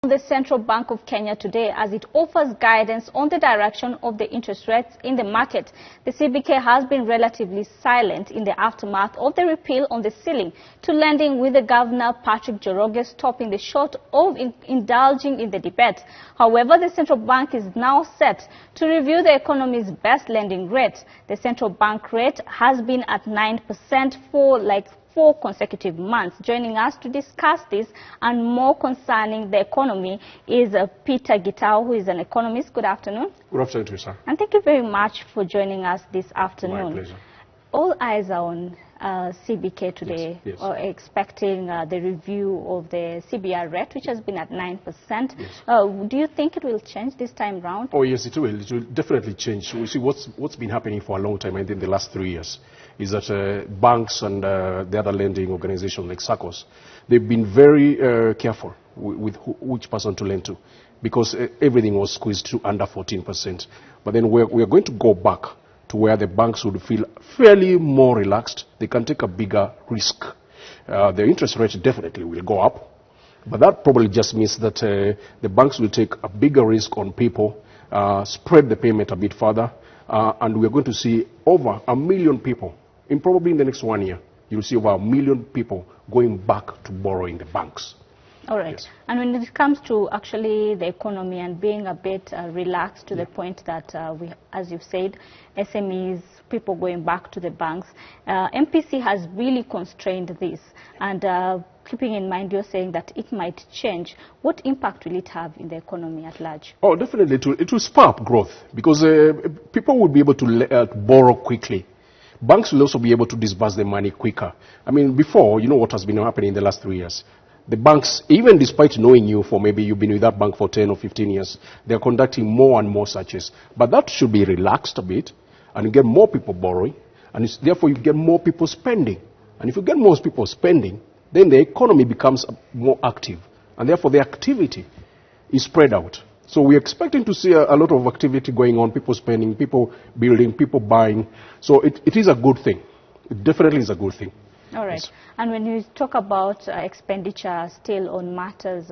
The Central Bank of Kenya today as it offers guidance on the direction of the interest rates in the market. The CBK has been relatively silent in the aftermath of the repeal on the ceiling to lending, with the Governor Patrick Njoroge stopping the short of indulging in the debate. However, the Central Bank is now set to review the economy's best lending rate. The Central Bank rate has been at 9% for 4 consecutive months. Joining us to discuss this and more concerning the economy is Peter Gitau, who is an economist. Good afternoon. Good afternoon to you, sir. And thank you very much for joining us this afternoon. My pleasure. All eyes are on CBK today, yes. Expecting the review of the CBR rate, which has been at 9%. Yes. Do you think it will change this time round? Oh, yes, it will. It will definitely change. We see what's been happening for a long time, and in the last 3 years, is that banks and the other lending organizations like SACCOs, they've been very careful with which person to lend to, because everything was squeezed to under 14%. But then we're going to go back to where the banks would feel fairly more relaxed. They can take a bigger risk. The interest rate definitely will go up, but that probably just means that the banks will take a bigger risk on people, spread the payment a bit further, and we're going to see over 1 million people, probably in the next 1 year, you'll see over 1 million people going back to borrowing the banks. All right. Yes. And when it comes to actually the economy and being a bit relaxed to the point that, as you've said, SMEs, people going back to the banks, MPC has really constrained this. And keeping in mind, you're saying that it might change. What impact will it have in the economy at large? Oh, definitely. It will spark growth, because people will be able to borrow quickly. Banks will also be able to disburse the money quicker. I mean, before, you know what has been happening in the last 3 years. The banks, even despite knowing you for maybe you've been with that bank for 10 or 15 years, they're conducting more and more searches. But that should be relaxed a bit, and you get more people borrowing, and therefore you get more people spending. And if you get more people spending, then the economy becomes more active, and therefore the activity is spread out. So we're expecting to see a lot of activity going on, people spending, people building, people buying. So it is a good thing. It definitely is a good thing. All right. Yes. And when you talk about expenditure still on matters,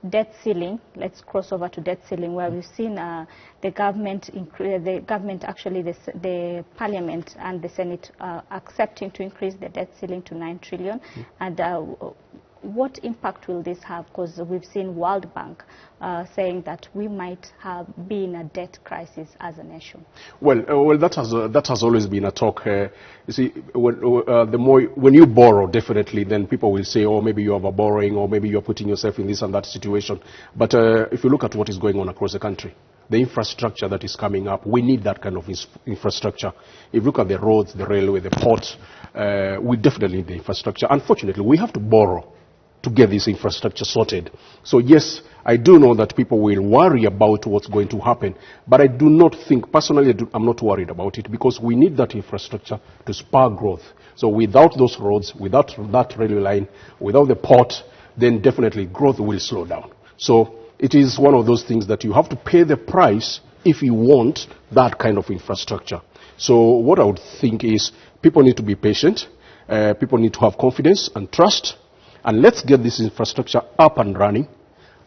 debt ceiling, let's cross over to debt ceiling, where we've seen the government, the Parliament and the Senate accepting to increase the debt ceiling to 9 trillion. And what impact will this have? Because we've seen World Bank saying that we might be in a debt crisis as a nation. Well, that has always been a talk. You see, when you borrow, definitely, then people will say, oh, maybe you have a borrowing, or maybe you're putting yourself in this and that situation. But if you look at what is going on across the country, the infrastructure that is coming up, we need that kind of infrastructure. If you look at the roads, the railway, the port, we definitely need the infrastructure. Unfortunately, we have to borrow to get this infrastructure sorted. So yes, I do know that people will worry about what's going to happen, but I do not think, personally, I'm not worried about it, because we need that infrastructure to spark growth. So without those roads, without that railway line, without the port, then definitely growth will slow down. So it is one of those things that you have to pay the price if you want that kind of infrastructure. So what I would think is people need to be patient, people need to have confidence and trust, and let's get this infrastructure up and running,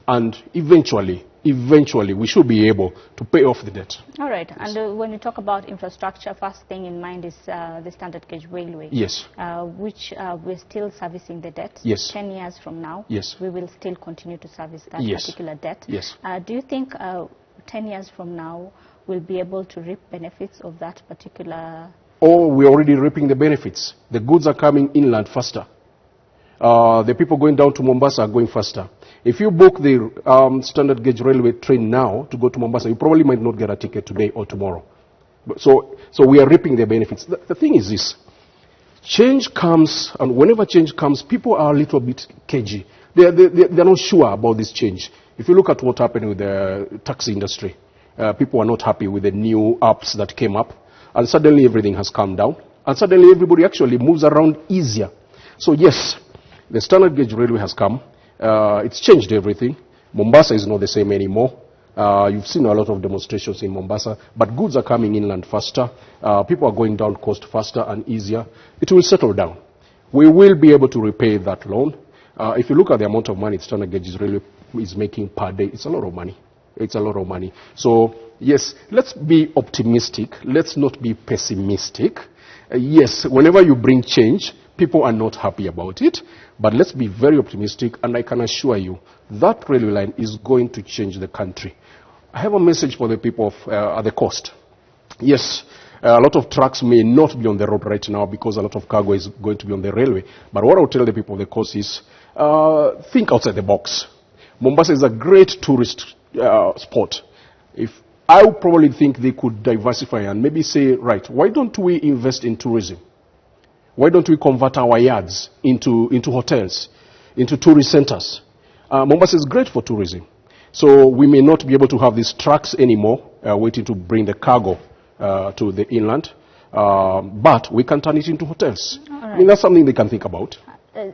and eventually we should be able to pay off the debt. All right. Yes. And when you talk about infrastructure, first thing in mind is the standard gauge railway. Yes. Which we're still servicing the debt. Yes. 10 years from now, yes, we will still continue to service that yes. particular debt. Yes. Do you think 10 years from now we'll be able to reap benefits of that particular? Oh, we're already reaping the benefits. The goods are coming inland faster. The people going down to Mombasa are going faster. If you book the standard gauge railway train now to go to Mombasa, you probably might not get a ticket today or tomorrow. So we are reaping the benefits. The thing is this: change comes, and whenever change comes, people are a little bit cagey. They're not sure about this change. If you look at what happened with the taxi industry, people are not happy with the new apps that came up, and suddenly everything has calmed down, and suddenly everybody actually moves around easier. So yes, the standard gauge railway has come. It's changed everything. Mombasa is not the same anymore. You've seen a lot of demonstrations in Mombasa, but goods are coming inland faster. People are going down coast faster and easier. It will settle down. We will be able to repay that loan. If you look at the amount of money standard gauge railway is making per day. It's a lot of money. It's a lot of money. So, yes, let's be optimistic. Let's not be pessimistic. Yes, whenever you bring change, people are not happy about it. But let's be very optimistic, and I can assure you that railway line is going to change the country. I have a message for the people of at the coast. Yes, a lot of trucks may not be on the road right now because a lot of cargo is going to be on the railway. But what I will tell the people of the coast is, think outside the box. Mombasa is a great tourist spot. I would probably think they could diversify and maybe say, right, why don't we invest in tourism? Why don't we convert our yards into hotels, into tourist centers? Mombasa is great for tourism. So we may not be able to have these trucks anymore waiting to bring the cargo to the inland, but we can turn it into hotels. Right. I mean, that's something they can think about.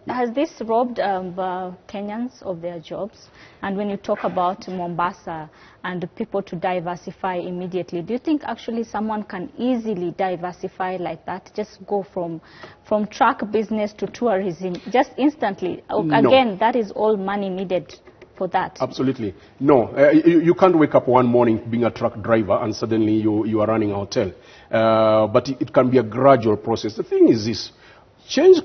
Has this robbed Kenyans of their jobs? And when you talk about Mombasa and people to diversify immediately, do you think actually someone can easily diversify like that, just go from truck business to tourism, just instantly? No. Again, that is all money needed for that. Absolutely. No, you can't wake up one morning being a truck driver and suddenly you are running a hotel. But it can be a gradual process. The thing is this. Change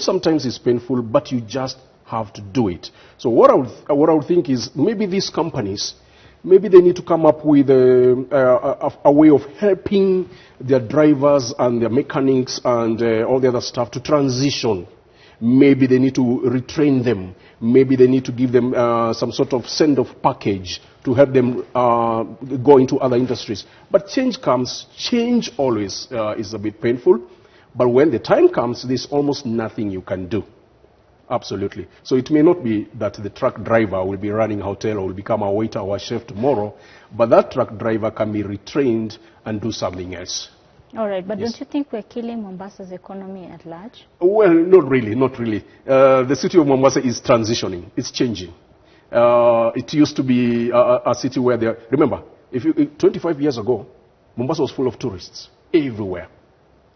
sometimes is painful, but you just have to do it. So what I would think is maybe these companies, maybe they need to come up with a way of helping their drivers and their mechanics and all the other stuff to transition. Maybe they need to retrain them. Maybe they need to give them some sort of send-off package to help them go into other industries. But change always is a bit painful. But when the time comes, there's almost nothing you can do. Absolutely. So it may not be that the truck driver will be running a hotel or will become a waiter or a chef tomorrow, but that truck driver can be retrained and do something else. All right, but yes. Don't you think we're killing Mombasa's economy at large? Well, not really, not really. The city of Mombasa is transitioning. It's changing. It used to be a city where remember, 25 years ago, Mombasa was full of tourists everywhere.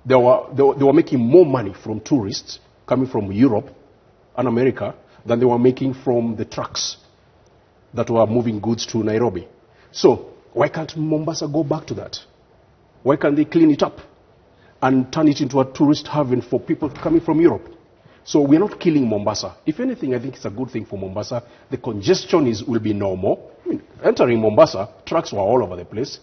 They were making more money from tourists coming from Europe and America than they were making from the trucks that were moving goods to Nairobi. So why can't Mombasa go back to that? Why can't they clean it up and turn it into a tourist haven for people coming from Europe? So we're not killing Mombasa. If anything, I think it's a good thing for Mombasa. The congestion will be normal. I mean, entering Mombasa, trucks were all over the place.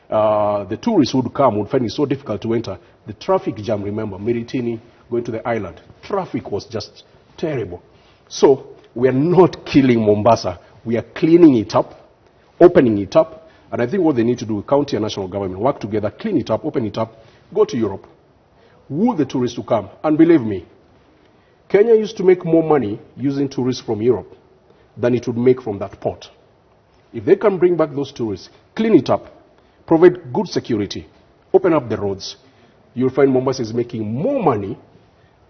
The tourists who would come would find it so difficult to enter. The traffic jam, remember, Miritini going to the island. Traffic was just terrible. So we are not killing Mombasa. We are cleaning it up, opening it up. And I think what they need to do, county and national government, work together, clean it up, open it up, go to Europe. Woo the tourists to come. And believe me, Kenya used to make more money using tourists from Europe than it would make from that port. If they can bring back those tourists, clean it up, provide good security, open up the roads, you'll find Mombasa is making more money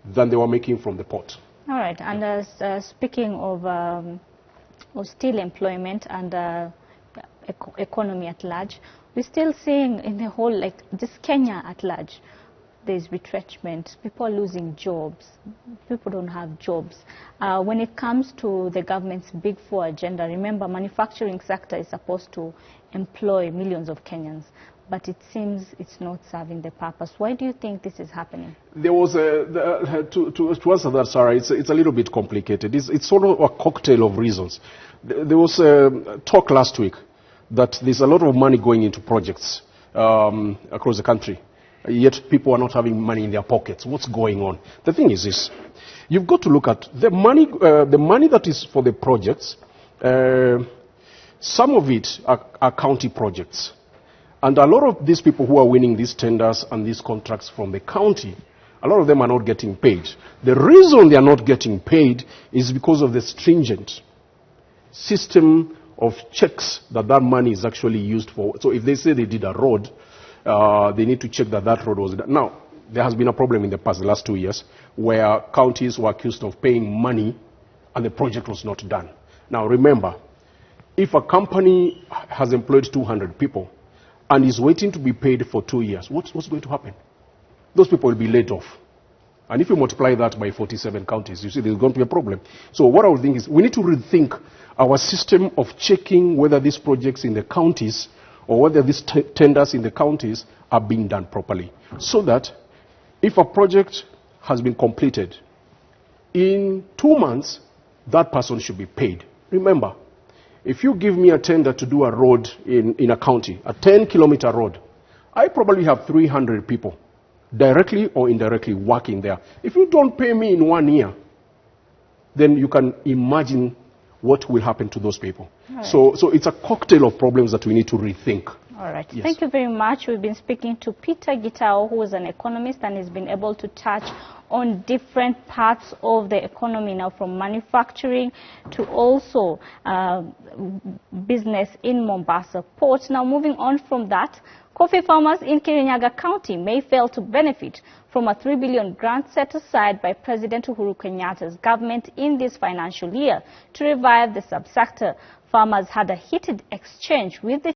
than they were making from the port. All right. And speaking of still employment and economy at large, we're still seeing in the whole, like just Kenya at large, there's retrenchment. People are losing jobs. People don't have jobs. When it comes to the government's Big Four agenda, remember, manufacturing sector is supposed to employ millions of Kenyans, but it seems it's not serving the purpose. Why do you think this is happening? There was to answer that, Sarah, it's a little bit complicated. It's sort of a cocktail of reasons. There was talk last week that there's a lot of money going into projects across the country, yet people are not having money in their pockets. What's going on? The thing is this. You've got to look at the money that is for the projects. Some of it are county projects. And a lot of these people who are winning these tenders and these contracts from the county, a lot of them are not getting paid. The reason they are not getting paid is because of the stringent system of checks that money is actually used for. So if they say they did a road, they need to check that road was done. Now, there has been a problem in the last 2 years, where counties were accused of paying money and the project was not done. Now, remember, if a company has employed 200 people and is waiting to be paid for 2 years, what's going to happen? Those people will be laid off. And if you multiply that by 47 counties, you see there's going to be a problem. So what I would think is we need to rethink our system of checking whether these projects in the counties or whether these tenders in the counties are being done properly. So that if a project has been completed, in 2 months, that person should be paid. Remember, if you give me a tender to do a road in a county, a 10-kilometer road, I probably have 300 people, directly or indirectly, working there. If you don't pay me in 1 year, then you can imagine what will happen to those people. Right. So it's a cocktail of problems that we need to rethink. All right. Yes. Thank you very much. We've been speaking to Peter Gitau, who is an economist and has been able to touch on different parts of the economy now, from manufacturing to also business in Mombasa Port. Now, moving on from that, coffee farmers in Kirinyaga County may fail to benefit from a 3 billion grant set aside by President Uhuru Kenyatta's government in this financial year to revive the subsector. Farmers had a heated exchange with the